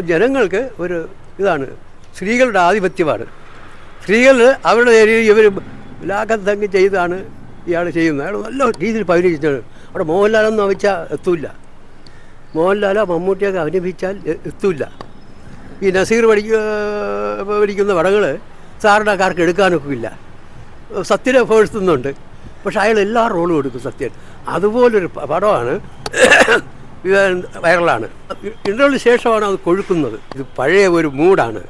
ജനങ്ങൾക്ക് ഒരു ഇതാണ്, സ്ത്രീകളുടെ ആധിപത്യമാണ്. സ്ത്രീകൾ അവരുടെ ഏരിയയിൽ ഇവർ ലാക്കത്തങ്ങ് ചെയ്താണ് ഇയാൾ ചെയ്യുന്നത്. അയാൾ നല്ല രീതിയിൽ അഭിനയിച്ചാണ്. അവിടെ മോഹൻലാലൊന്നും അഭിനയിച്ചാൽ എത്തൂല്ല, മോഹൻലാലോ മമ്മൂട്ടിയൊക്കെ അഭിനയിച്ചാൽ എത്തൂല്ല. ഈ നസീർ പഠിക്കുന്ന പടങ്ങൾ സാറിനക്കാർക്ക് എടുക്കാനൊക്കില്ല. സത്യനെ ഫോഴ്ത്തുന്നുണ്ട്, പക്ഷെ അയാൾ എല്ലാ റോളും എടുക്കും സത്യൻ. അതുപോലൊരു പടമാണ് വൈറലാണ്. ഇൻ്റർവ്യൂവിന് ശേഷമാണ് അത് കൊഴുക്കുന്നത്. ഇത് പഴയ ഒരു മൂഡാണ്,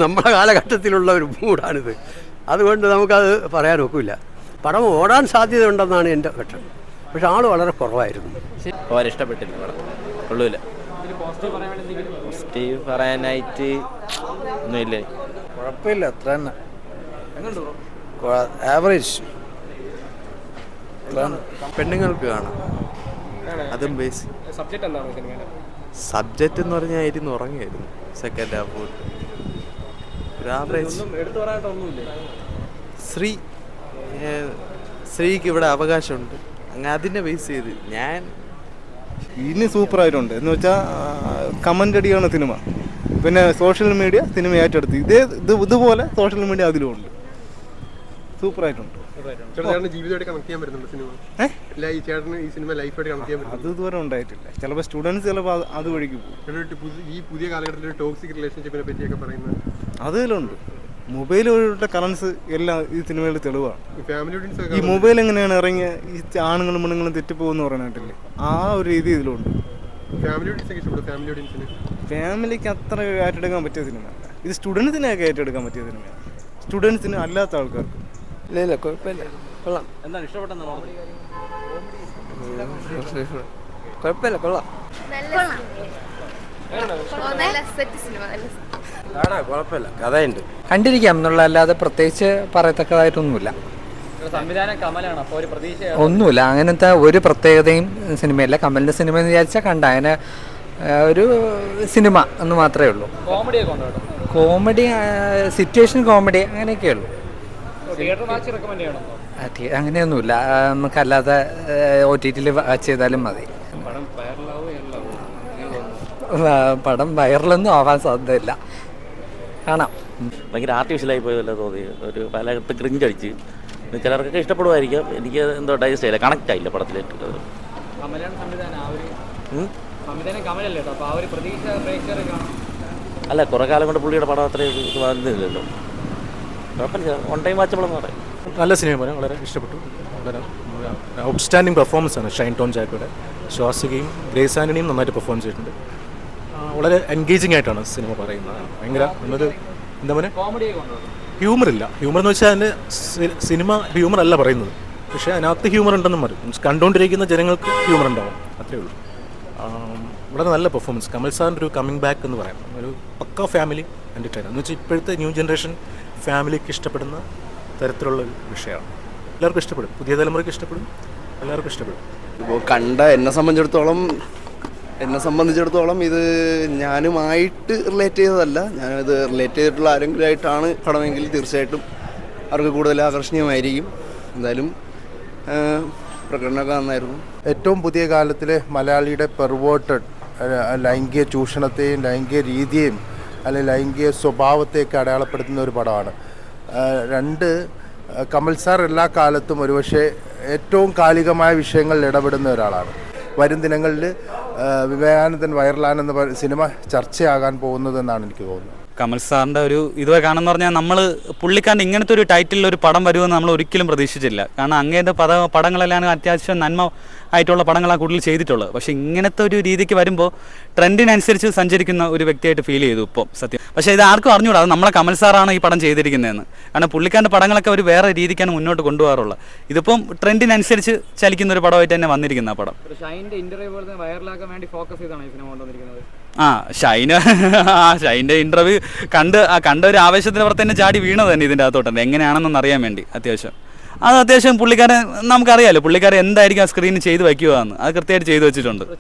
നമ്മുടെ കാലഘട്ടത്തിലുള്ള ഒരു മൂഡാണിത്. അതുകൊണ്ട് നമുക്കത് പറയാൻ ഒക്കില്ല. പടം ഓടാൻ സാധ്യതയുണ്ടെന്നാണ് എൻ്റെ ഘട്ടം, പക്ഷെ ആൾ വളരെ കുറവായിരുന്നു. ഇഷ്ടപ്പെട്ടില്ല പടം, കൊള്ളൂല. പോസിറ്റീവ് പറയാനായിട്ട് ഒന്നുമില്ലേ, കുഴപ്പമില്ല, അത്ര തന്നെ. ആവറേജ്. പെണ്ണുങ്ങൾക്ക് കാണാം, അതും ബേസ്. സബ്ജക്റ്റ് എന്ന് പറഞ്ഞാൽ ഇരുന്ന് ഉറങ്ങിയായിരുന്നു സെക്കൻഡ് ഹാഫ് തൊട്ട്. ഒരു ആവറേജ്. സ്ത്രീക്ക് ഇവിടെ അവകാശമുണ്ട്, അങ്ങനെ അതിനെ ബേസ് ചെയ്ത് ഞാൻ ഇനി സൂപ്പറായിട്ടുണ്ട്. എന്ന് വെച്ചാൽ കമൻ്റ് അടിയാണ് സിനിമ, പിന്നെ സോഷ്യൽ മീഡിയ സിനിമ ഏറ്റെടുത്ത് ഇതുപോലെ സോഷ്യൽ മീഡിയ അതിലും ഉണ്ട്. സൂപ്പറായിട്ടുണ്ട്. അത് ഇതുവരെ ഉണ്ടായിട്ടില്ല. ചിലപ്പോൾ സ്റ്റുഡൻസ് ചിലപ്പോൾ അത് വഴിക്ക് പോകും. ഈ പുതിയ കാലഘട്ടത്തിൽ ടോക്സിക് റിലേഷൻഷിപ്പിനെ പറ്റിയൊക്കെ പറയുന്നത് അതിലുണ്ട്. മൊബൈലിലുള്ള കറൻസ് എല്ലാം ഈ സിനിമയുടെ തെളിവാണ്. ഈ മൊബൈൽ എങ്ങനെയാണ് ഇറങ്ങിയ ഈ ആണുങ്ങളും പെണ്ണുങ്ങളും തെറ്റിപ്പോകുമെന്ന് പറയാനായിട്ടില്ലേ, ആ ഒരു രീതി ഇതിലുണ്ട്. ഫാമിലിക്ക് അത്ര ഏറ്റെടുക്കാൻ പറ്റിയ സിനിമയല്ല ഇത്. സ്റ്റുഡൻസിനെയൊക്കെ ഏറ്റെടുക്കാൻ പറ്റിയ സിനിമയാണ്, സ്റ്റുഡൻസിന് അല്ലാത്ത ആൾക്കാർക്ക്. ഇല്ല, കുഴപ്പമില്ല, കൊള്ളാം. എന്താണ് ഇഷ്ടപ്പെട്ടെന്ന്? കുഴപ്പമില്ല, കൊള്ളാം. കുഴപ്പമില്ല, കഥയുണ്ട്, കണ്ടിരിക്കാം എന്നുള്ള, അല്ലാതെ പ്രത്യേകിച്ച് പറയത്തക്കതായിട്ടൊന്നുമില്ല. ഒന്നുമില്ല, അങ്ങനത്തെ ഒരു പ്രത്യേകതയും സിനിമയില്ല. കമലിൻ്റെ സിനിമ എന്ന് വിചാരിച്ചാൽ കണ്ട അതിനെ ഒരു സിനിമ എന്ന് മാത്രമേ ഉള്ളൂ. കോമഡി, സിറ്റുവേഷൻ കോമഡി അങ്ങനെയൊക്കെ ഉള്ളൂ. അങ്ങനെയൊന്നുമില്ല, നമുക്കല്ലാതെ OTT-ൽ വാച്ച് ചെയ്താലും മതി. പടം വൈറലൊന്നും ആവാൻ സാധ്യതയില്ല, കാണാം. ഭയങ്കര ആർട്ടിഫിഷ്യലായി പോയതല്ല തോന്നി. ഒരു പലയിടത്ത് ക്രിഞ്ച് അടിച്ച്. ചിലർക്കൊക്കെ ഇഷ്ടപ്പെടുമായിരിക്കാം, എനിക്ക് എന്തോ ഡൈജസ്റ്റ് ആയില്ല, കണക്റ്റ് ആയില്ല പടത്തിലേക്ക്. അല്ല, കുറെ കാലം കൊണ്ട് പുള്ളിയുടെ പടം അത്രയും ഇത് വന്നില്ലല്ലോ. കുഴപ്പമില്ല, ഓൺ ടൈം വാച്ചബിളെന്ന് പറയാം. നല്ല സിനിമയാണ്, വളരെ ഇഷ്ടപ്പെട്ടു. വളരെ ഔട്ട്സ്റ്റാൻഡിങ് പെർഫോമൻസ് ആണ് ഷൈൻ ടോം ചാക്കോയുടെ. ശ്വാസികയും ഗ്രേസ് ആൻ്റണിയും നന്നായിട്ട് പെർഫോം ചെയ്തിട്ടുണ്ട്. വളരെ എൻഗേജിങ് ആയിട്ടാണ് സിനിമ പറയുന്നത്. ഭയങ്കര എന്നൊരു എന്താ പറയുക, ഹ്യൂമറില്ല. ഹ്യൂമർ എന്ന് വെച്ചാൽ അതിൻ്റെ സിനിമ ഹ്യൂമർ അല്ല പറയുന്നത്, പക്ഷേ അതിനകത്ത് ഹ്യൂമർ ഉണ്ടെന്നും പറയും. കണ്ടുകൊണ്ടിരിക്കുന്ന ജനങ്ങൾക്ക് ഹ്യൂമർ ഉണ്ടാവും, അത്രേ ഉള്ളൂ. വളരെ നല്ല പെർഫോമൻസ്. കമൽ സാറിൻ്റെ ഒരു കമ്മിങ് ബാക്ക് എന്ന് പറയാം. ഒരു പക്ക ഫാമിലി എൻ്റർടൈനർ എന്ന് വെച്ചാൽ ഇപ്പോഴത്തെ ന്യൂ ജനറേഷൻ ഫാമിലിക്ക് ഇഷ്ടപ്പെടുന്ന തരത്തിലുള്ള ഒരു വിഷയമാണ്. എല്ലാവർക്കും ഇഷ്ടപ്പെടും, പുതിയ തലമുറയ്ക്ക് ഇഷ്ടപ്പെടും, എല്ലാവർക്കും ഇഷ്ടപ്പെടും. ഇപ്പോൾ എന്നെ സംബന്ധിച്ചിടത്തോളം ഇത് ഞാനുമായിട്ട് റിലേറ്റ് ചെയ്തതല്ല. ഞാനിത് റിലേറ്റ് ചെയ്തിട്ടുള്ള ആരെങ്കിലും ആയിട്ടാണ് പടമെങ്കിൽ തീർച്ചയായിട്ടും അവർക്ക് കൂടുതൽ ആകർഷണീയമായിരിക്കും. എന്തായാലും പ്രകടനമൊക്കെ നന്നായിരുന്നു. ഏറ്റവും പുതിയ കാലത്തിലെ മലയാളിയുടെ പെർവേർട്ടഡ് ലൈംഗിക ചൂഷണത്തെയും ലൈംഗിക രീതിയെയും അല്ലെങ്കിൽ ലൈംഗിക സ്വഭാവത്തെയൊക്കെ അടയാളപ്പെടുത്തുന്ന ഒരു പടമാണ്. കമൽ സാർ എല്ലാ കാലത്തും ഒരുപക്ഷെ ഏറ്റവും കാലികമായ വിഷയങ്ങളിൽ ഇടപെടുന്ന ഒരാളാണ്. വരും ദിനങ്ങളിൽ വിവേകാനന്ദൻ വൈറലാനെന്ന സിനിമ ചർച്ചയാകാൻ പോകുന്നതെന്നാണ് എനിക്ക് തോന്നുന്നത്. കമൽ സാറിൻ്റെ ഒരു ഇതുവരെ കാണുമെന്ന് പറഞ്ഞാൽ നമ്മൾ പുള്ളിക്കാരൻ്റെ ഇങ്ങനത്തെ ഒരു ടൈറ്റിൽ ഒരു പടം വരുമെന്ന് നമ്മൾ ഒരിക്കലും പ്രതീക്ഷിച്ചില്ല. കാരണം അങ്ങനത്തെ പടങ്ങളെല്ലാം അത്യാവശ്യം നന്മ ആയിട്ടുള്ള പടങ്ങളാണ് കൂടുതൽ ചെയ്തിട്ടുള്ളത്. പക്ഷേ ഇങ്ങനത്തെ ഒരു രീതിക്ക് വരുമ്പോൾ ട്രെൻഡിനനുസരിച്ച് സഞ്ചരിക്കുന്ന ഒരു വ്യക്തിയായിട്ട് ഫീൽ ചെയ്തു ഇപ്പം സത്യം. പക്ഷേ ഇത് ആർക്കും അറിഞ്ഞുകൂടാ, അത് നമ്മളെ കമൽ സാറാണ് ഈ പടം ചെയ്തിരിക്കുന്നതെന്ന്. കാരണം പുള്ളിക്കാരൻ്റെ പടങ്ങളൊക്കെ ഒരു വേറെ രീതിക്കാണ് മുന്നോട്ട് കൊണ്ടുപോകാറുള്ളത്. ഇതിപ്പം ട്രെൻഡിനനുസരിച്ച് ചലിക്കുന്ന ഒരു പടമായിട്ട് തന്നെ വന്നിരിക്കുന്ന പടം. ഷൈൻ്റെ ഇൻ്റർവ്യൂ കണ്ട ഒരു ആവേശത്തിന് പുറത്ത് തന്നെ ചാടി വീണത് തന്നെ ഇതിൻ്റെ അകത്തോട്ട് എങ്ങനെയാണെന്നൊന്ന് അറിയാൻ വേണ്ടി. അത്യാവശ്യം പുള്ളിക്കാരൻ നമുക്കറിയാമല്ലോ, പുള്ളിക്കാരൻ എന്തായിരിക്കും ആ സ്ക്രീനിൽ ചെയ്ത് വയ്ക്കുക എന്ന് അത് കൃത്യമായിട്ട് ചെയ്തു വെച്ചിട്ടുണ്ട്.